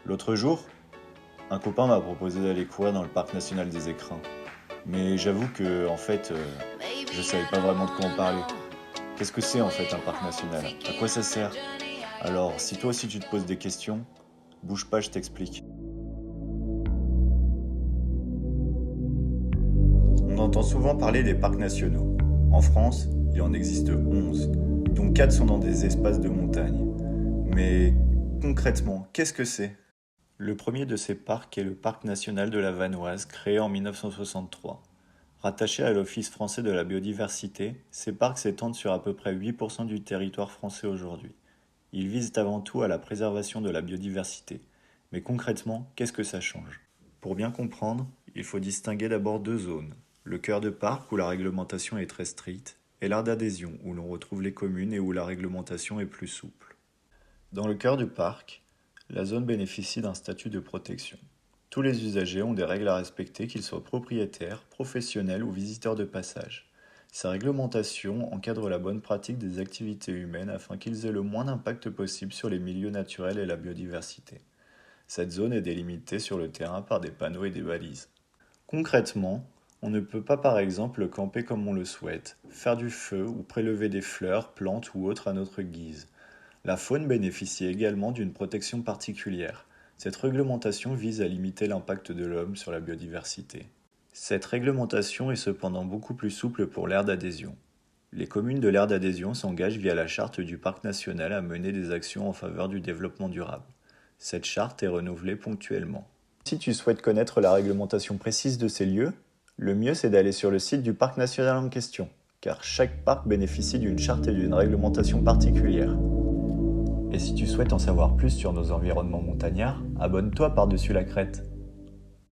L'autre jour, un copain m'a proposé d'aller courir dans le parc national des Écrins. Mais j'avoue que, je savais pas vraiment de quoi en parler. Qu'est-ce que c'est en fait un parc national? À quoi ça sert? Alors, si toi aussi tu te poses des questions, bouge pas, je t'explique. On entend souvent parler des parcs nationaux. En France, il en existe 11, dont 4 sont dans des espaces de montagne. Mais concrètement, qu'est-ce que c'est? Le premier de ces parcs est le parc national de la Vanoise, créé en 1963. Rattaché à l'Office français de la biodiversité, ces parcs s'étendent sur à peu près 8% du territoire français aujourd'hui. Ils visent avant tout à la préservation de la biodiversité. Mais concrètement, qu'est-ce que ça change? Pour bien comprendre, il faut distinguer d'abord deux zones. Le cœur de parc où la réglementation est très stricte, et l'aire d'adhésion où l'on retrouve les communes et où la réglementation est plus souple. Dans le cœur du parc, la zone bénéficie d'un statut de protection. Tous les usagers ont des règles à respecter, qu'ils soient propriétaires, professionnels ou visiteurs de passage. Ces réglementations encadrent la bonne pratique des activités humaines afin qu'ils aient le moins d'impact possible sur les milieux naturels et la biodiversité. Cette zone est délimitée sur le terrain par des panneaux et des balises. Concrètement, on ne peut pas par exemple camper comme on le souhaite, faire du feu ou prélever des fleurs, plantes ou autres à notre guise. La faune bénéficie également d'une protection particulière. Cette réglementation vise à limiter l'impact de l'homme sur la biodiversité. Cette réglementation est cependant beaucoup plus souple pour l'aire d'adhésion. Les communes de l'aire d'adhésion s'engagent via la charte du parc national à mener des actions en faveur du développement durable. Cette charte est renouvelée ponctuellement. Si tu souhaites connaître la réglementation précise de ces lieux, le mieux c'est d'aller sur le site du parc national en question, car chaque parc bénéficie d'une charte et d'une réglementation particulière. Et si tu souhaites en savoir plus sur nos environnements montagnards, abonne-toi par-dessus la crête.